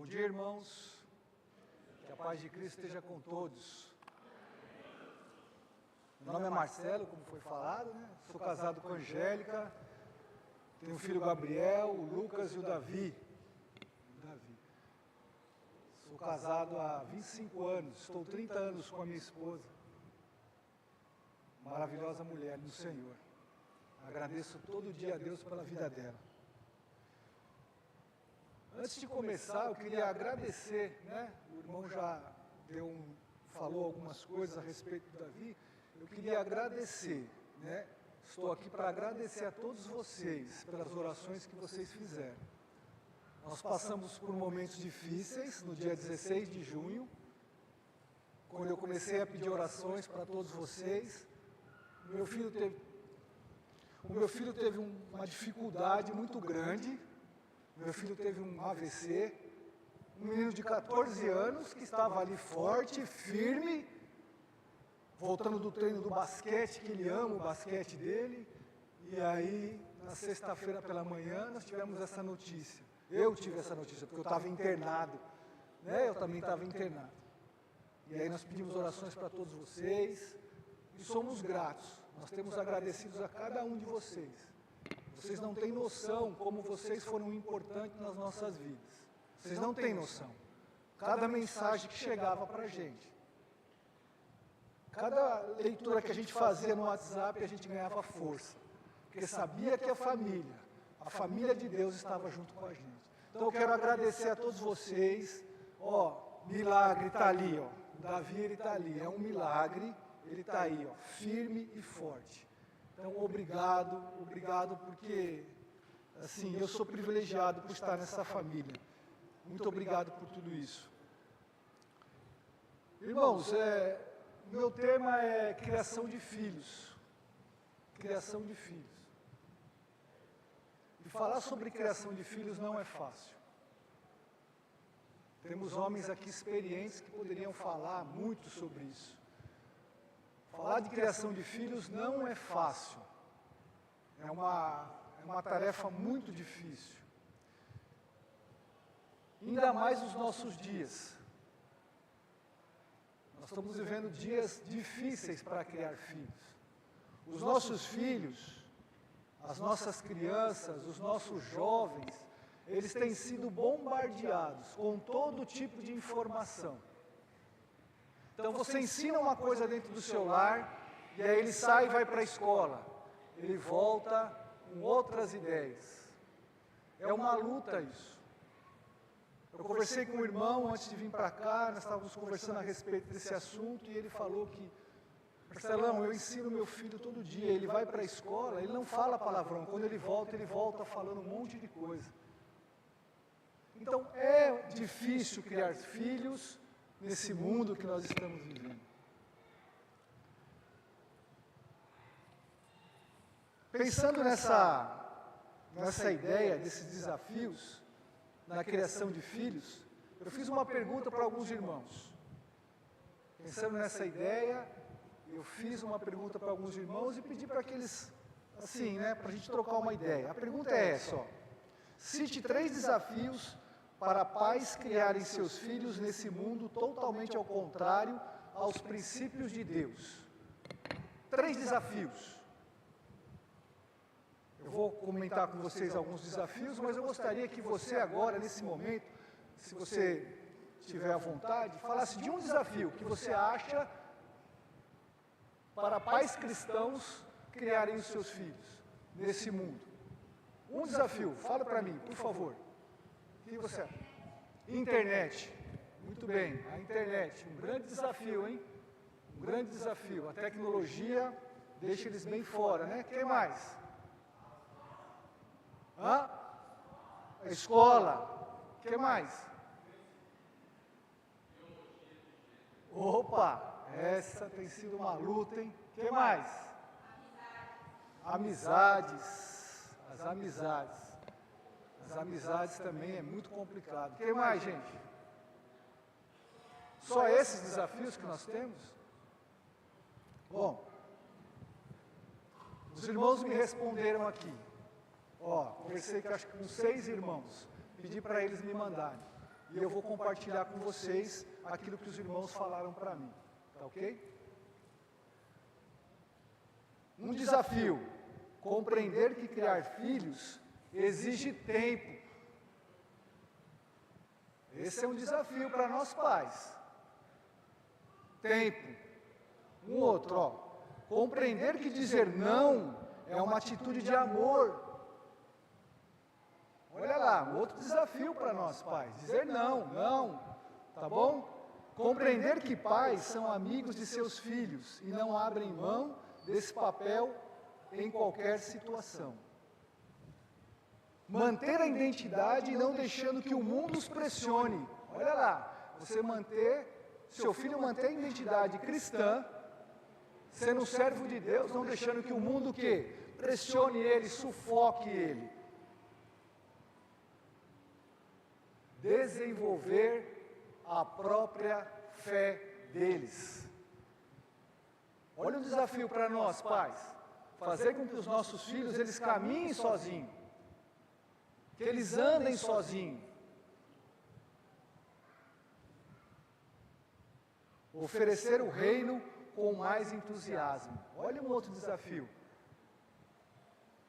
Bom dia, irmãos. Que a paz de Cristo esteja com todos. Meu nome é Marcelo, como foi falado, né? Sou casado com a Angélica, tenho o filho Gabriel, o Lucas e o Davi. Sou casado há 25 anos, estou 30 anos com a minha esposa. Maravilhosa mulher no Senhor. Agradeço todo dia a Deus pela vida dela. Antes de começar, eu queria agradecer, né? O irmão já falou algumas coisas a respeito do Davi. Eu queria agradecer, né? Estou aqui para agradecer a todos vocês pelas orações que vocês fizeram. Nós passamos por momentos difíceis no dia 16 de junho, quando eu comecei a pedir orações para todos vocês. O meu filho teve uma dificuldade muito grande. Meu filho teve um AVC, um menino de 14 anos que estava ali forte, firme, voltando do treino do basquete, que ele ama o basquete dele. E aí, na sexta-feira pela manhã, nós tivemos essa notícia. Eu tive essa notícia, porque eu estava internado, né? Eu também estava internado. E aí nós pedimos orações para todos vocês e somos gratos. Nós temos agradecidos a cada um de vocês. Vocês não têm noção como vocês foram importantes nas nossas vidas. Vocês não têm noção. Cada mensagem que chegava para a gente, cada leitura que a gente fazia no WhatsApp, a gente ganhava força. Porque sabia que a família de Deus estava junto com a gente. Então eu quero agradecer a todos vocês. Milagre está ali, ó. O Davi, ele está ali. É um milagre, ele está aí, ó, firme e forte. Então, obrigado porque, assim, eu sou privilegiado por estar nessa família. Muito obrigado por tudo isso. Irmãos, meu tema é criação de filhos. Criação de filhos. E falar sobre criação de filhos não é fácil. Temos homens aqui experientes que poderiam falar muito sobre isso. Falar de criação de filhos não é fácil. É uma tarefa muito difícil. Ainda mais nos nossos dias. Nós estamos vivendo dias difíceis para criar filhos. Os nossos filhos, as nossas crianças, os nossos jovens, eles têm sido bombardeados com todo tipo de informação. Então você ensina uma coisa dentro do seu lar, e aí ele sai e vai para a escola. Ele volta com outras ideias. É uma luta isso. Eu conversei com um irmão antes de vir para cá, nós estávamos conversando a respeito desse assunto, e ele falou que, Marcelão, eu ensino meu filho todo dia, ele vai para a escola, ele não fala palavrão, quando ele volta falando um monte de coisa. Então é difícil criar filhos nesse mundo que nós estamos vivendo. Pensando nessa ideia, desses desafios na criação de filhos, eu fiz uma pergunta para alguns irmãos. Pensando nessa ideia, eu fiz uma pergunta para alguns irmãos e pedi para que eles, assim, né, para a gente trocar uma ideia. A pergunta é essa, ó. Cite 3 desafios para pais criarem seus filhos nesse mundo totalmente ao contrário aos princípios de Deus. 3 desafios. Eu vou comentar com vocês alguns desafios, mas eu gostaria que você agora, nesse momento, se você tiver à vontade, falasse de um desafio que você acha para pais cristãos criarem os seus filhos nesse mundo. Um desafio, fala para mim, por favor. O que você acha? Internet. Muito bem, a internet, um grande desafio, hein? Um grande desafio. A tecnologia deixa eles bem fora, né? O que mais? A escola. O que mais? Opa, essa tem sido uma luta, hein? O que mais? Amizades. As amizades. As amizades também é muito complicado. O que mais, gente? Só esses desafios que nós temos? Bom, os irmãos me responderam aqui. Conversei acho que com 6 irmãos. Pedi para eles me mandarem. e eu vou compartilhar com vocês aquilo que os irmãos falaram para mim, tá ok? Um desafio, compreender que criar filhos exige tempo. Esse é um desafio para nós pais. Tempo. Um outro, compreender que dizer não é uma atitude de amor. Olha lá, um outro desafio para nós pais, dizer não, tá bom? Compreender que pais são amigos de seus filhos e não abrem mão desse papel em qualquer situação. Manter a identidade e não deixando que o mundo os pressione. Olha lá, seu filho manter a identidade cristã, sendo um servo de Deus, não deixando que o mundo pressione ele, sufoque ele. Desenvolver a própria fé deles. Olha o desafio para nós, pais. Fazer com que os nossos filhos, eles caminhem sozinhos. Que eles andem sozinhos. Oferecer o reino com mais entusiasmo. Olha um outro desafio.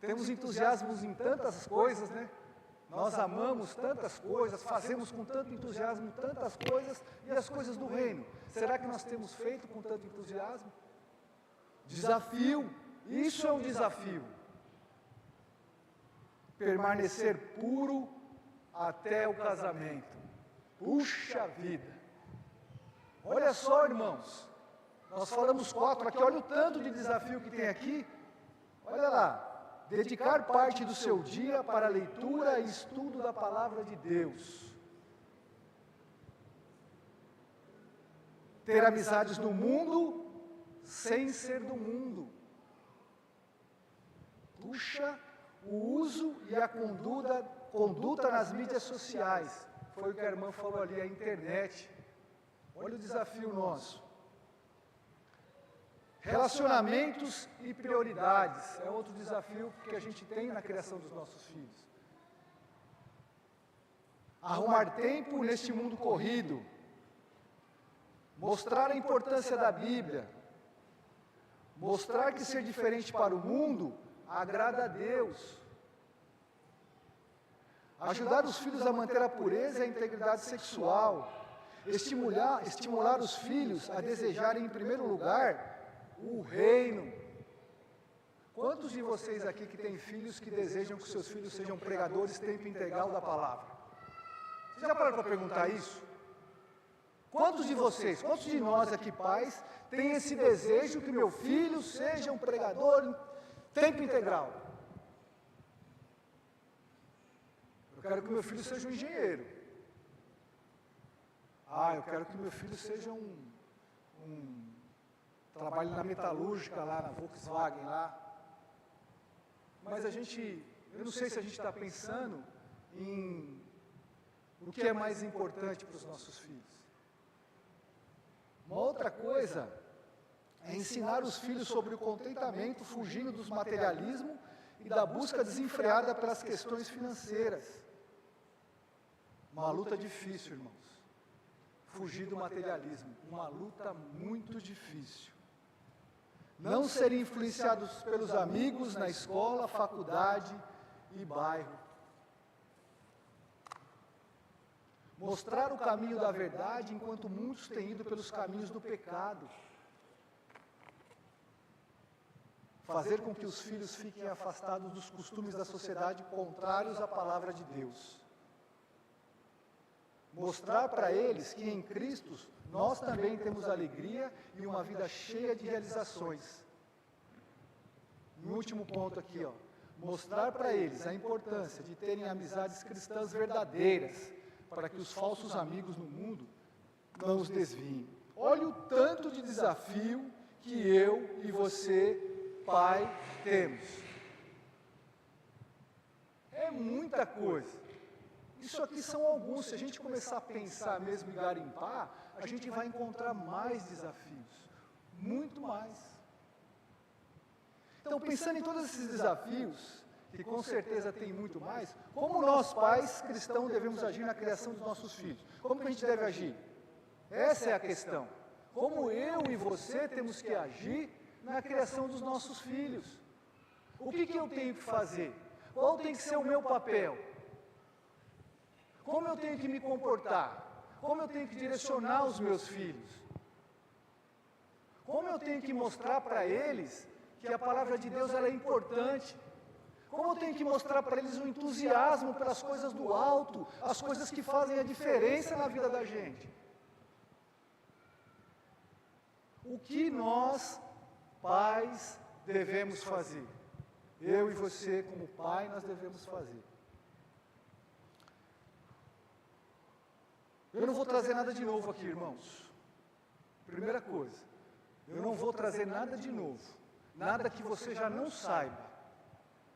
Temos entusiasmos em tantas coisas, né? Nós amamos tantas coisas, fazemos com tanto entusiasmo tantas coisas, e as coisas do reino. Será que nós temos feito com tanto entusiasmo? Desafio, isso é um desafio. Permanecer puro até o casamento. Puxa vida! Olha só, irmãos, nós falamos 4 aqui, olha o tanto de desafio que tem aqui. Olha lá. Dedicar parte do seu dia para a leitura e estudo da palavra de Deus. Ter amizades no mundo, sem ser do mundo. Puxa, o uso e a conduta nas mídias sociais. Foi o que a irmã falou ali, a internet. Olha o desafio nosso. Relacionamentos e prioridades, é outro desafio que a gente tem na criação dos nossos filhos. Arrumar tempo neste mundo corrido. Mostrar a importância da Bíblia. Mostrar que ser diferente para o mundo agrada a Deus. Ajudar os filhos a manter a pureza e a integridade sexual. Estimular os filhos a desejarem em primeiro lugar o reino. Quantos de vocês aqui que têm filhos que desejam que seus filhos sejam pregadores tempo integral da palavra? Vocês já pararam para perguntar isso? Quantos de vocês, quantos de nós aqui pais, têm esse desejo que meu filho seja um pregador em tempo integral? Eu quero que meu filho seja um engenheiro. Eu quero que meu filho seja trabalhe na metalúrgica lá, na Volkswagen lá. Mas eu não sei se a gente está pensando em o que é mais importante para os nossos filhos. Uma outra coisa é ensinar os filhos sobre o contentamento, fugindo do materialismo e da busca desenfreada pelas questões financeiras. Uma luta difícil, irmãos. Fugir do materialismo, uma luta muito difícil. Não serem influenciados pelos amigos na escola, faculdade e bairro. Mostrar o caminho da verdade enquanto muitos têm ido pelos caminhos do pecado. Fazer com que os filhos fiquem afastados dos costumes da sociedade contrários à palavra de Deus. Mostrar para eles que em Cristo nós também temos alegria e uma vida cheia de realizações. E último ponto aqui, mostrar para eles a importância de terem amizades cristãs verdadeiras, para que os falsos amigos no mundo não os desviem. Olha o tanto de desafio que eu e você, pai, temos. É muita coisa. Isso aqui são alguns. Se a gente começar a pensar mesmo e garimpar, a gente vai encontrar mais desafios, muito mais. Então, pensando em todos esses desafios que com certeza tem muito mais, como nós pais cristãos devemos agir na criação dos nossos filhos? Como que a gente deve agir? Essa é a questão. Como eu e você temos que agir na criação dos nossos filhos? O que eu tenho que fazer? Qual tem que ser o meu papel? Como eu tenho que me comportar? Como eu tenho que direcionar os meus filhos? Como eu tenho que mostrar para eles que a palavra de Deus ela é importante? Como eu tenho que mostrar para eles o entusiasmo pelas coisas do alto, as coisas que fazem a diferença na vida da gente? O que nós, pais, devemos fazer? Eu e você, como pai, nós devemos fazer. Eu não vou trazer nada de novo aqui, irmãos. Primeira coisa, eu não vou trazer nada de novo. Nada que você já não saiba.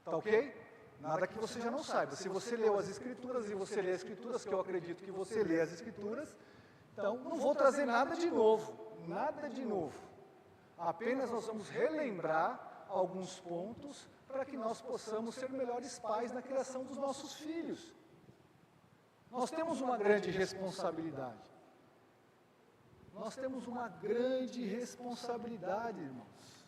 Tá ok? Nada que você já não saiba. Se você leu as Escrituras e você lê as Escrituras, que eu acredito que você lê as Escrituras, então não vou trazer nada de novo. Nada de novo. Apenas nós vamos relembrar alguns pontos para que nós possamos ser melhores pais na criação dos nossos filhos. Nós temos uma grande responsabilidade. Nós temos uma grande responsabilidade, irmãos.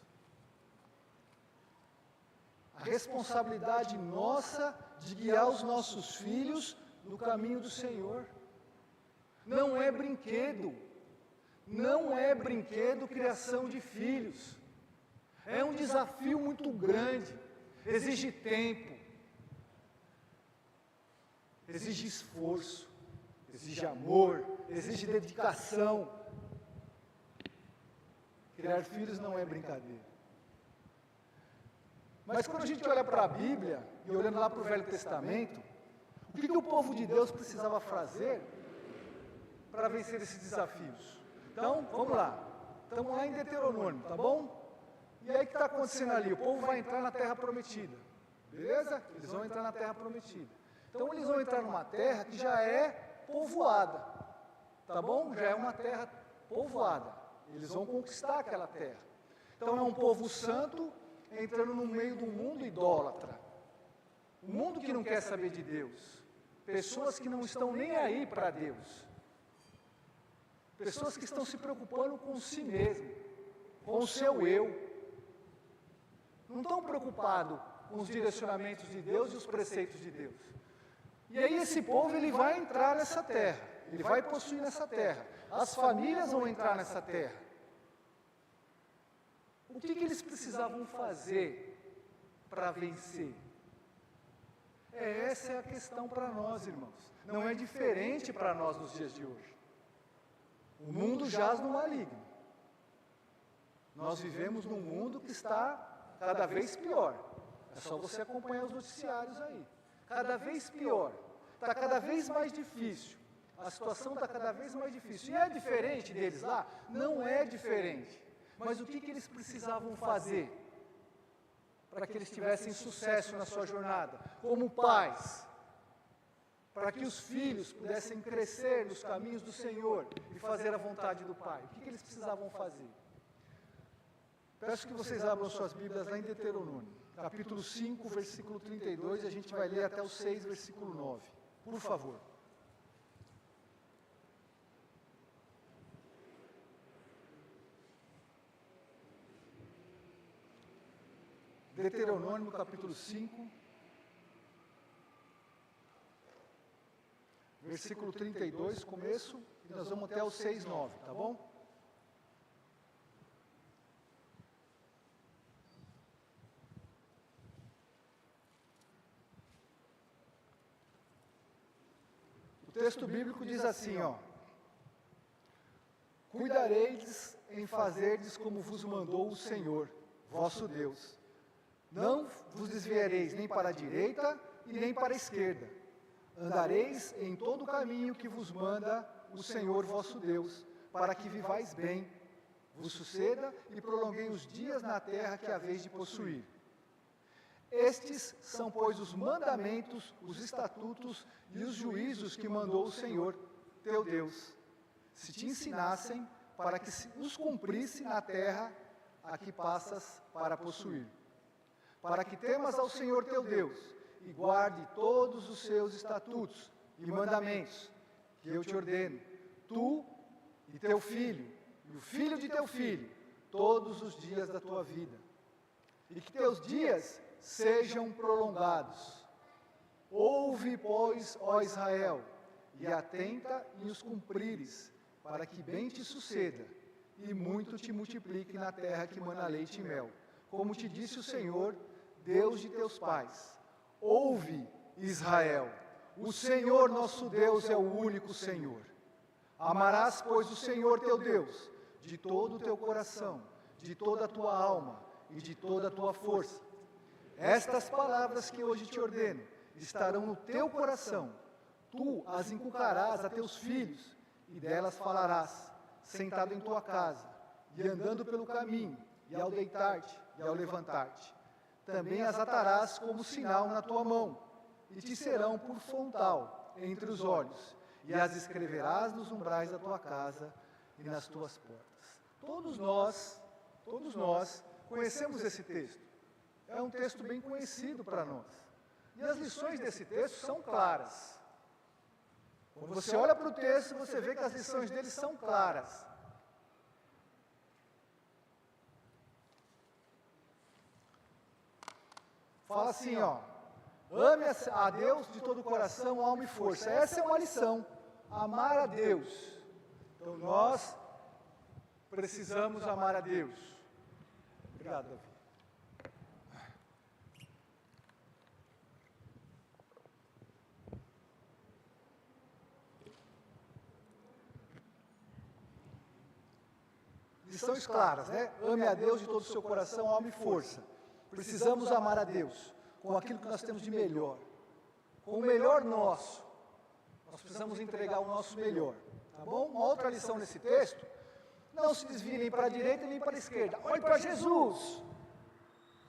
A responsabilidade nossa de guiar os nossos filhos no caminho do Senhor. Não é brinquedo. Não é brinquedo criação de filhos. É um desafio muito grande. Exige tempo. Exige esforço. Exige amor. Exige dedicação. Criar filhos não é brincadeira. Mas quando a gente olha para a Bíblia, e olhando lá para o Velho Testamento, o que o povo de Deus precisava fazer para vencer esses desafios? Então, vamos lá. Estamos lá em Deuteronômio, tá bom? E aí o que está acontecendo ali? O povo vai entrar na Terra Prometida. Beleza? Eles vão entrar na Terra Prometida. Então eles vão entrar numa terra que já é povoada. Tá bom? Já é uma terra povoada. Eles vão conquistar aquela terra. Então é um povo santo entrando no meio de um mundo idólatra. Um mundo que não quer saber de Deus. Pessoas que não estão nem aí para Deus. Pessoas que estão se preocupando com si mesmo, com o seu eu. Não estão preocupados com os direcionamentos de Deus e os preceitos de Deus. E aí esse povo ele vai entrar nessa terra, ele vai possuir nessa terra. As famílias vão entrar nessa terra. O que eles precisavam fazer para vencer? Essa é a questão para nós, irmãos. Não é diferente para nós nos dias de hoje. O mundo jaz no maligno. Nós vivemos num mundo que está cada vez pior. É só você acompanhar os noticiários aí. Cada vez pior. Está cada vez mais difícil. A situação está cada vez mais difícil. E é diferente deles lá? Não é diferente. Mas o que eles precisavam fazer para que eles tivessem sucesso na sua jornada? Como pais, para que os filhos pudessem crescer nos caminhos do Senhor e fazer a vontade do Pai. O que eles precisavam fazer? Peço que vocês abram suas Bíblias lá em Deuteronômio, capítulo 5, versículo 32, e a gente vai ler até o 6, versículo 9. Por favor. Deuteronômio, capítulo 5, versículo 32, começo, e nós vamos até o 6, 9, tá bom? O texto bíblico diz assim, ó: cuidareis em fazerdes como vos mandou o Senhor, vosso Deus. Não vos desviareis nem para a direita e nem para a esquerda. Andareis em todo o caminho que vos manda o Senhor vosso Deus, para que vivais bem, vos suceda e prolonguei os dias na terra que haveis de possuir. Estes são, pois, os mandamentos, os estatutos e os juízos que mandou o Senhor, teu Deus, se te ensinassem para que os cumprisse na terra a que passas para possuir. para que temas ao Senhor teu Deus e guarde todos os seus estatutos e mandamentos que eu te ordeno, tu e teu filho, e o filho de teu filho, todos os dias da tua vida. E que teus dias sejam prolongados. Ouve, pois, ó Israel, e atenta em os cumprires, para que bem te suceda, e muito te multiplique na terra que mana leite e mel, como te disse o Senhor, Deus de teus pais. Ouve, Israel, o Senhor nosso Deus é o único Senhor. Amarás, pois, o Senhor teu Deus, de todo o teu coração, de toda a tua alma e de toda a tua força. Estas palavras que hoje te ordeno estarão no teu coração. Tu as inculcarás a teus filhos, e delas falarás, sentado em tua casa, e andando pelo caminho, e ao deitar-te, e ao levantar-te. Também as atarás como sinal na tua mão, e te serão por frontal entre os olhos, e as escreverás nos umbrais da tua casa e nas tuas portas. Todos nós conhecemos esse texto. É um texto bem conhecido para nós. E as lições desse texto são claras. Quando você olha para o texto, você vê que as lições dele são claras. Fala assim, ó: ame a Deus de todo o coração, alma e força. Essa é uma lição, amar a Deus. Então nós precisamos amar a Deus. Obrigado, Davi. Lições claras, né? Ame a Deus de todo o seu coração, alma e força. Precisamos amar a Deus com aquilo que nós temos de melhor, com o melhor nosso. Nós precisamos entregar o nosso melhor, tá bom? Uma outra lição nesse texto: não se desvie nem para a direita nem para a esquerda. Olhe para Jesus.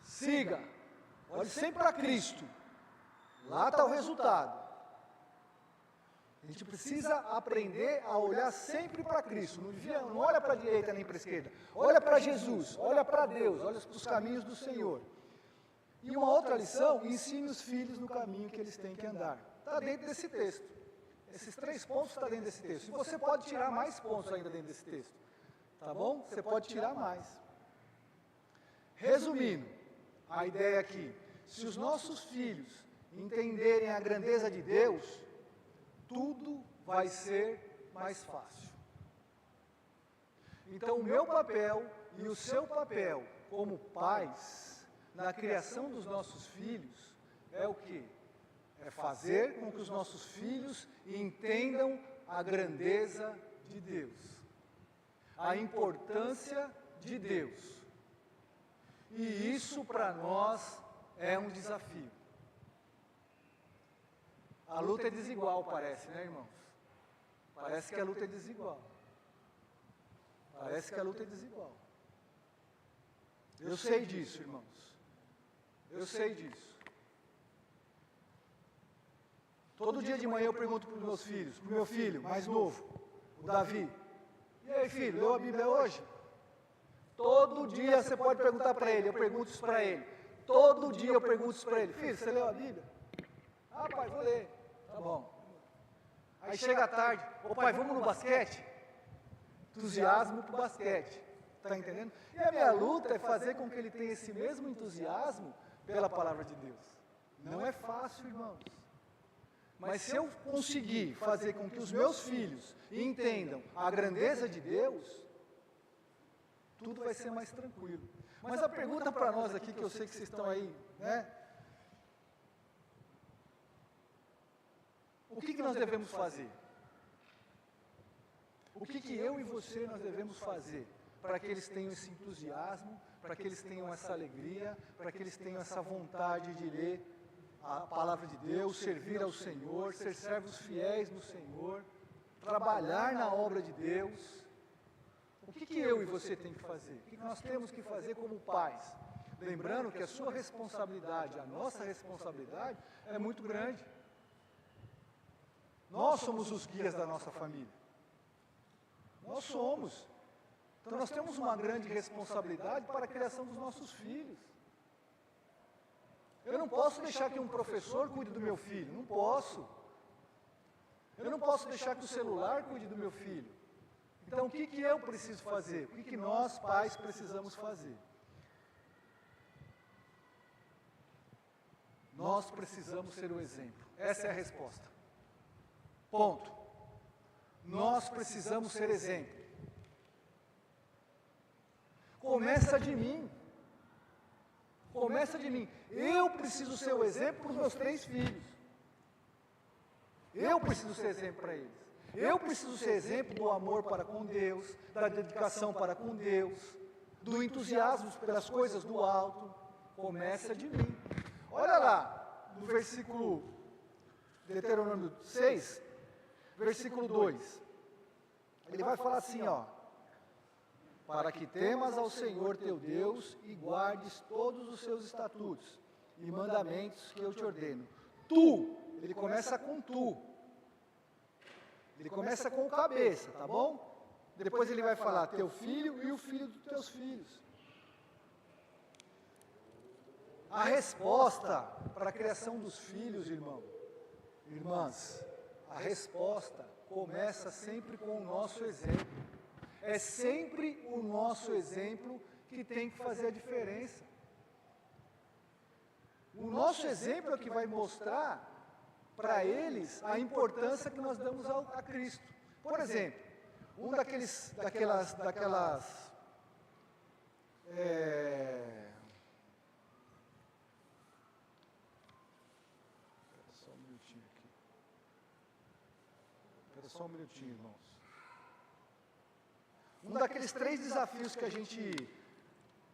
Siga. Olhe sempre para Cristo. Lá está o resultado. A gente precisa aprender a olhar sempre para Cristo. Não olha para a direita nem para a esquerda. Olha para Jesus, olha para Deus, olha para os caminhos do Senhor. E uma outra lição: ensine os filhos no caminho que eles têm que andar. Está dentro desse texto. Esses 3 pontos estão dentro desse texto. E você pode tirar mais pontos ainda dentro desse texto. Tá bom? Você pode tirar mais. Resumindo, a ideia aqui: se os nossos filhos entenderem a grandeza de Deus, tudo vai ser mais fácil. Então, o meu papel e o seu papel como pais na criação dos nossos filhos é o quê? É fazer com que os nossos filhos entendam a grandeza de Deus, a importância de Deus. E isso para nós é um desafio. A luta é desigual, parece, né, irmãos? Parece que a luta é desigual. Parece que a luta é desigual. Eu sei disso, irmãos. Eu sei disso. Todo dia de manhã eu pergunto para os meus filhos, para o meu filho mais novo, o Davi: e aí, filho, leu a Bíblia hoje? Todo dia você pode perguntar para ele, eu pergunto isso para ele. Todo dia eu pergunto isso para ele: filho, você leu a Bíblia? Ah, pai, vou ler. Tá bom. Aí chega a tarde: ô pai, vamos no basquete? Entusiasmo para o basquete. Está entendendo? E a minha luta é fazer com que ele tenha esse mesmo entusiasmo pela palavra de Deus. Não é fácil, irmãos. Mas se eu conseguir fazer com que os meus filhos entendam a grandeza de Deus, tudo vai ser mais tranquilo. Mas a pergunta para nós aqui, que eu sei que vocês estão aí, né? O que nós devemos fazer? O que eu e você nós devemos fazer para que eles tenham esse entusiasmo, para que eles tenham essa alegria, para que eles tenham essa vontade de ler a palavra de Deus, servir ao Senhor, ser servos fiéis no Senhor, trabalhar na obra de Deus? O que eu e você tem que fazer? O que nós temos que fazer como pais? Lembrando que a sua responsabilidade, a nossa responsabilidade é muito grande. Nós somos os guias da nossa família. Nós somos. Então nós temos uma grande responsabilidade para a criação dos nossos filhos. Eu não posso deixar que um professor cuide do meu filho, não posso. Eu não posso deixar que o celular cuide do meu filho. Então, o que eu preciso fazer? O que nós, pais, precisamos fazer? Nós precisamos ser o exemplo. Essa é a resposta. Ponto. Nós precisamos ser exemplo. Começa de mim. Começa de mim. Eu preciso ser o exemplo para os meus 3 filhos. Eu preciso ser exemplo para eles. Eu preciso ser exemplo do amor para com Deus, da dedicação para com Deus, do entusiasmo pelas coisas do alto. Começa de mim. Olha lá, no versículo, Deuteronômio 6, versículo 2. Ele vai falar assim, ó. Para que temas ao Senhor teu Deus e guardes todos os seus estatutos e mandamentos que eu te ordeno. Tu, ele começa com tu. Ele começa com o cabeça, tá bom? Depois ele vai falar teu filho e o filho dos teus filhos. A resposta para a criação dos filhos, irmãs, a resposta começa sempre com o nosso exemplo. É sempre o nosso exemplo que tem que fazer a diferença. O nosso exemplo é o que vai mostrar para eles a importância que nós damos a Cristo. Por exemplo, daquelas só um minutinho, irmãos. Um daqueles 3 desafios que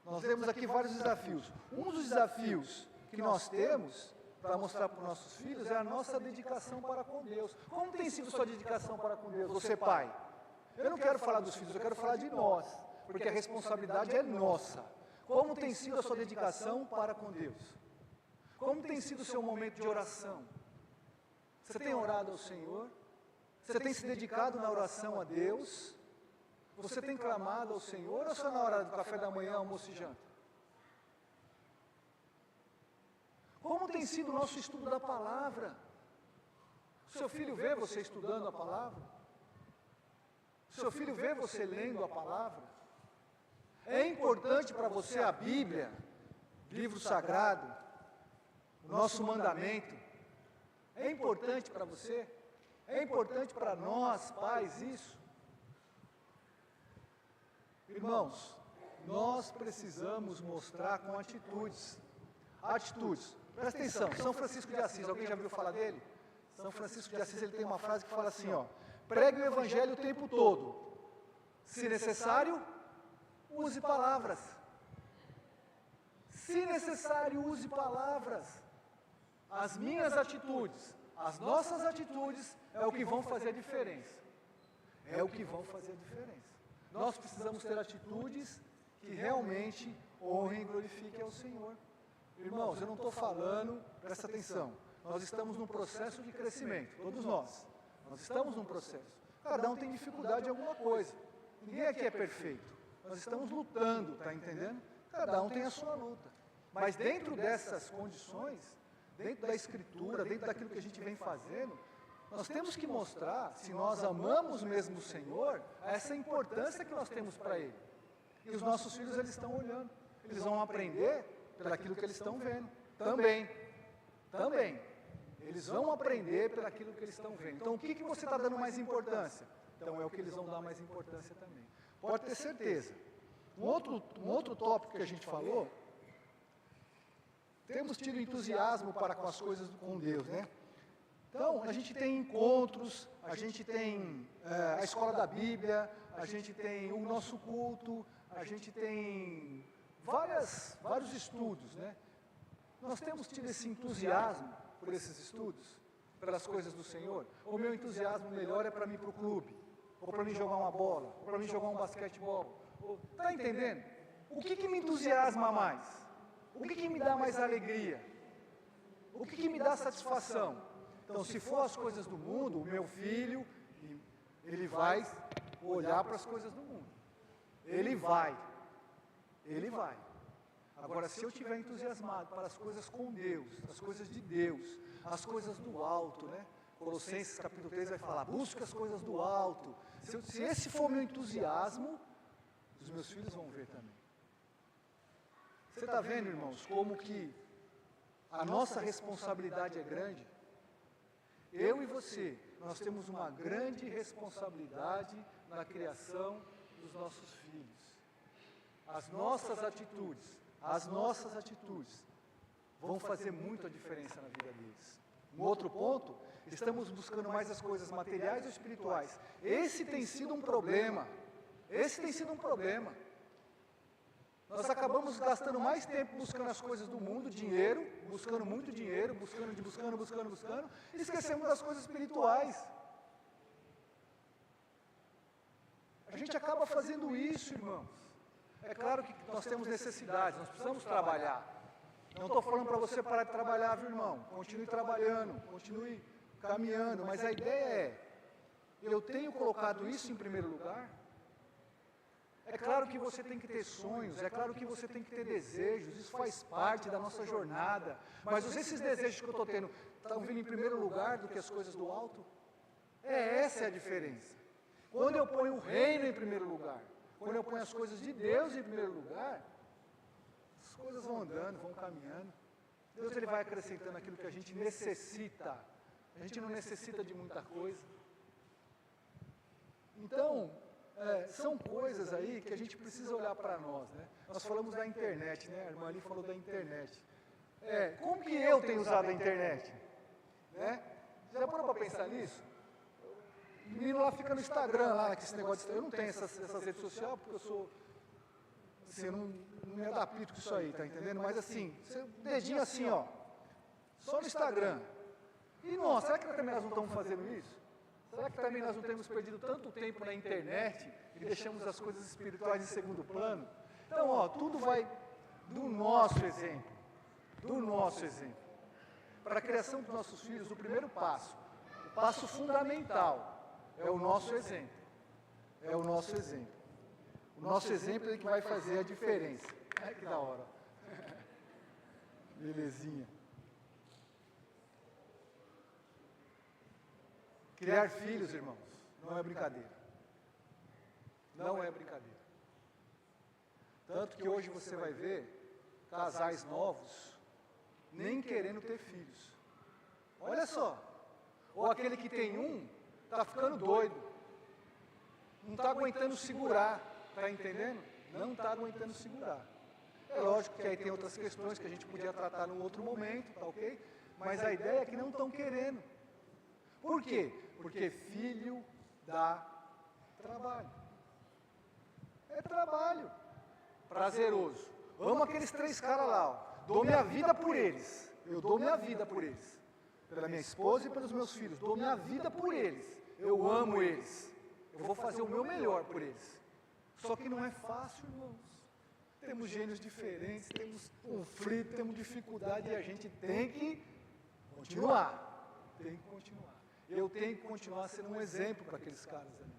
nós temos aqui vários desafios. Um dos desafios que nós temos para mostrar para os nossos filhos é a nossa dedicação para com Deus. Como tem sido sua dedicação para com Deus, você pai? Eu não quero falar dos filhos, eu quero falar de nós, porque a responsabilidade é nossa. Como tem sido a sua dedicação para com Deus? Como tem sido o seu momento de oração? Você tem orado ao Senhor? Você tem se dedicado na oração a Deus? Você tem clamado ao Senhor ou só na hora do café da manhã, almoço e janta? Como tem sido o nosso estudo da palavra? O seu filho vê você estudando a palavra? O seu filho vê você lendo a palavra? É importante para você a Bíblia, livro sagrado, o nosso mandamento? É importante para você? É importante para nós, pais, isso? Irmãos, nós precisamos mostrar com atitudes. Atitudes. Presta atenção, São Francisco de Assis, alguém já ouviu falar dele? São Francisco de Assis, ele tem uma frase que fala assim, ó: pregue o evangelho o tempo todo. Se necessário, use palavras. Se necessário, use palavras. As minhas atitudes, as nossas atitudes é o que vão fazer a diferença. É o que vão fazer a diferença. Nós precisamos ter atitudes que realmente honrem e glorifiquem ao Senhor. Irmãos, eu não estou falando, presta atenção, nós estamos num processo de crescimento, todos nós. Nós estamos num processo. Cada um tem dificuldade em alguma coisa. Ninguém aqui é perfeito. Nós estamos lutando, está entendendo? Cada um tem a sua luta. Mas dentro dessas condições, dentro da Escritura, dentro daquilo que a gente vem fazendo, nós temos que mostrar, se nós amamos mesmo o Senhor, essa importância que nós temos para Ele. E os nossos filhos, eles estão olhando. Eles vão aprender pelaquilo que eles estão vendo. Também. Eles vão aprender pelaquilo que eles estão vendo. Então, o que você está dando mais importância? Então, é o que eles vão dar mais importância também. Pode ter certeza. Um outro tópico que a gente falou, temos tido entusiasmo para com as coisas com Deus, né? Então, a gente tem encontros, a gente tem a escola da Bíblia, a gente tem o nosso culto, a gente tem vários estudos, né? Nós temos tido esse entusiasmo por esses estudos, pelas coisas do Senhor. O meu entusiasmo melhor é para mim ir para o clube, ou para mim jogar uma bola, ou para mim jogar um basquetebol. Está entendendo? O que me entusiasma mais? O que me dá mais alegria? O que me dá satisfação? Então, se for as coisas do mundo, o meu filho, ele vai olhar para as coisas do mundo. Ele vai. Agora, se eu estiver entusiasmado para as coisas com Deus, as coisas de Deus, as coisas do alto, né? Colossenses capítulo 3 vai falar, busca as coisas do alto. Se esse for meu entusiasmo, os meus filhos vão ver também. Você está vendo, irmãos, como que a nossa responsabilidade é grande? Eu e você, nós temos uma grande responsabilidade na criação dos nossos filhos. As nossas atitudes vão fazer muito a diferença na vida deles. Um outro ponto, estamos buscando mais as coisas materiais ou espirituais. Esse tem sido um problema. Nós acabamos gastando mais tempo buscando as coisas do mundo, dinheiro, buscando muito dinheiro, buscando, e esquecemos das coisas espirituais. A gente acaba fazendo isso, irmãos. É claro que nós temos necessidades, nós precisamos trabalhar. Não estou falando para você parar de trabalhar, viu, irmão? Continue trabalhando, continue caminhando, mas a ideia é, eu tenho colocado isso em primeiro lugar? É claro que você tem que ter sonhos, é claro que você tem que ter desejos, isso faz parte da nossa jornada, mas esses desejos que eu estou tendo, estão vindo em primeiro lugar do que as coisas do alto? Essa é a diferença. Quando eu ponho o reino em primeiro lugar, quando eu ponho as coisas de Deus em primeiro lugar, as coisas vão andando, vão caminhando. Deus ele vai acrescentando aquilo que a gente necessita. A gente não necessita de muita coisa. Então, são coisas aí que a gente precisa olhar para nós, né? Nós falamos da internet, né? A irmã ali falou da internet. Como que eu tenho usado a internet? Né? Já parou para pensar nisso? O menino lá fica no Instagram, lá, que esse negócio de... Eu não tenho essas redes sociais, porque eu sou... Assim, eu não me adapto com isso aí, tá entendendo? Mas assim, dedinho assim, ó, só no Instagram. E nossa, será que também nós não estamos fazendo isso? Será que também nós não temos perdido tanto tempo na internet e deixamos as coisas espirituais em segundo plano? Então, ó, tudo vai do nosso exemplo. Para a criação dos nossos filhos, o primeiro passo, o passo fundamental, é o nosso exemplo. O nosso exemplo é que vai fazer a diferença. Ai, que da hora. Belezinha. Criar filhos, irmãos, não é brincadeira. Tanto que hoje você vai ver casais novos nem querendo ter filhos. Olha só. Ou aquele que tem está ficando doido. Não está aguentando segurar. Está entendendo? Não está aguentando segurar. É lógico que aí tem outras questões que a gente podia tratar num outro momento, tá ok? Mas a ideia é que não estão querendo. Por quê? Porque filho dá trabalho. É trabalho. Prazeroso. Amo aqueles 3 caras lá, ó. Dou minha vida por eles. Eu dou minha vida por eles. Pela minha esposa e pelos meus filhos. Dou minha vida por eles. Eu amo eles. Eu vou fazer o meu melhor por eles. Só que não é fácil, irmãos. Temos gênios diferentes, temos conflito, temos dificuldade e a gente tem que continuar. Eu tenho que continuar sendo um exemplo para aqueles caras ali.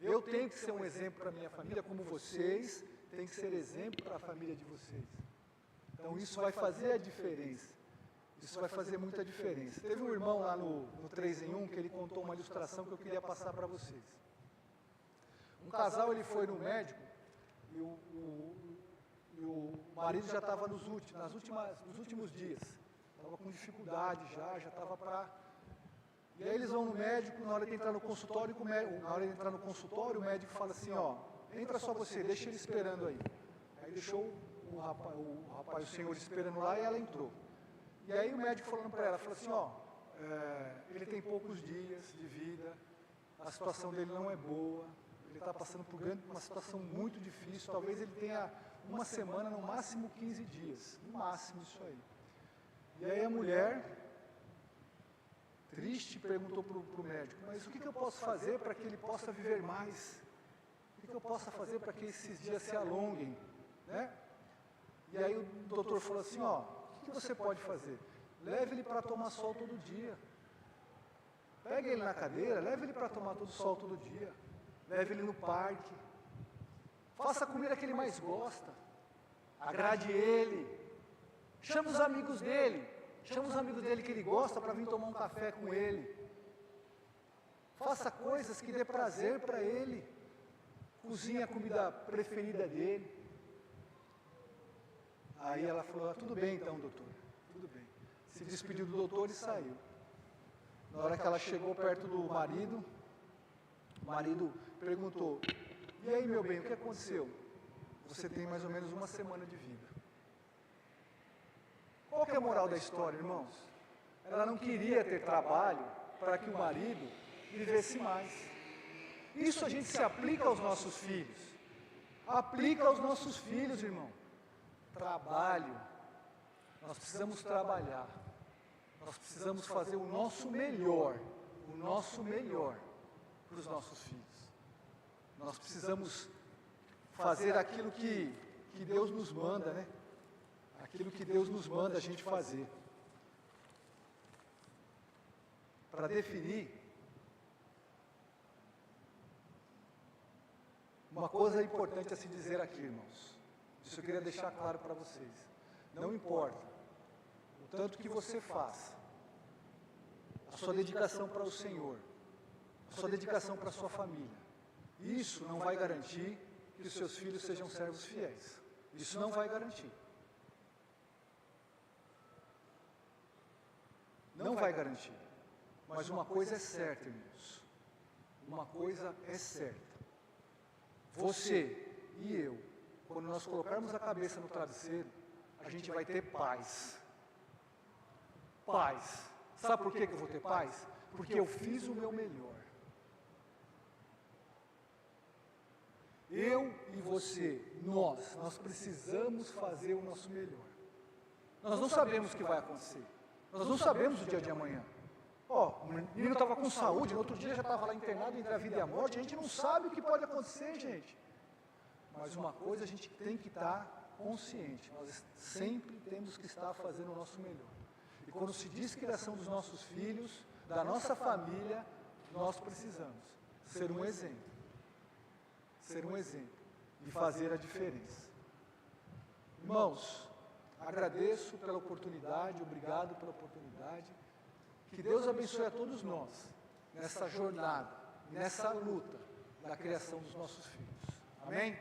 Eu tenho que ser um exemplo para a minha família, como vocês têm que ser exemplo para a família de vocês. Então isso vai fazer a diferença. Isso vai fazer muita diferença. Teve um irmão lá no 3 em 1 que ele contou uma ilustração que eu queria passar para vocês. Um casal, ele foi no médico e o marido já estava nos últimos dias. Estava com dificuldade já estava para... E aí eles vão no médico, na hora de entrar no consultório, o médico fala assim, ó, entra só você, deixa ele esperando aí. Aí deixou o senhor esperando lá e ela entrou. E aí o médico falando para ela, falou assim, ó, ele tem poucos dias de vida, a situação dele não é boa, ele está passando por uma situação muito difícil, talvez ele tenha uma semana, no máximo 15 dias, no máximo isso aí. E aí a mulher, triste, perguntou para o médico, mas o que eu posso fazer para que ele possa viver mais? O que eu posso fazer para que esses dias se alonguem? Né? E aí o doutor falou assim, ó, o que você pode fazer? Leve ele para tomar sol todo dia. Pegue ele na cadeira, leve ele para tomar sol todo dia. Leve ele no parque. Faça a comida que ele mais gosta. Agrade ele. Chama os amigos dele. Chama os amigos dele que ele gosta para vir tomar um café com ele. Faça coisas que dê prazer para ele. Cozinhe a comida preferida dele. Aí ela falou, tudo bem então, doutor. Tudo bem. Se despediu do doutor e saiu. Na hora que ela chegou perto do marido, o marido perguntou, e aí meu bem, o que aconteceu? Você tem mais ou menos uma semana de vida. Qual que é a moral da história, irmãos? Ela não queria ter trabalho para que o marido vivesse mais. Isso a gente se aplica aos nossos filhos. Aplica aos nossos filhos, irmão. Trabalho. Nós precisamos trabalhar. Nós precisamos fazer o nosso melhor para os nossos filhos. Nós precisamos fazer aquilo que Deus nos manda, né? Aquilo que Deus nos manda a gente fazer. Para definir, uma coisa importante a se dizer aqui, irmãos. Isso eu queria deixar claro para vocês. Não importa o tanto que você faça, a sua dedicação para o Senhor, a sua dedicação para a sua família, isso não vai garantir que os seus filhos sejam servos fiéis. Isso não vai garantir. Não vai garantir. Mas uma coisa é certa, irmãos. Uma coisa é certa. Você e eu, quando nós colocarmos a cabeça no travesseiro, a gente vai ter paz. Paz. Sabe por que eu vou ter paz? Porque eu fiz o meu melhor. Eu e você, nós precisamos fazer o nosso melhor. Nós não sabemos o que vai acontecer. Nós não sabemos o dia de amanhã. O menino estava com saúde, no outro dia já estava lá internado entre a vida e a morte. A gente não sabe o que pode acontecer, gente. Mas uma coisa a gente tem que estar consciente. Nós sempre temos que estar fazendo o nosso melhor. E quando se diz criação dos nossos filhos, da nossa família, nós precisamos ser um exemplo. Ser um exemplo e fazer a diferença. Irmãos, agradeço pela oportunidade, obrigado pela oportunidade. Que Deus abençoe a todos nós nessa jornada, nessa luta da criação dos nossos filhos. Amém?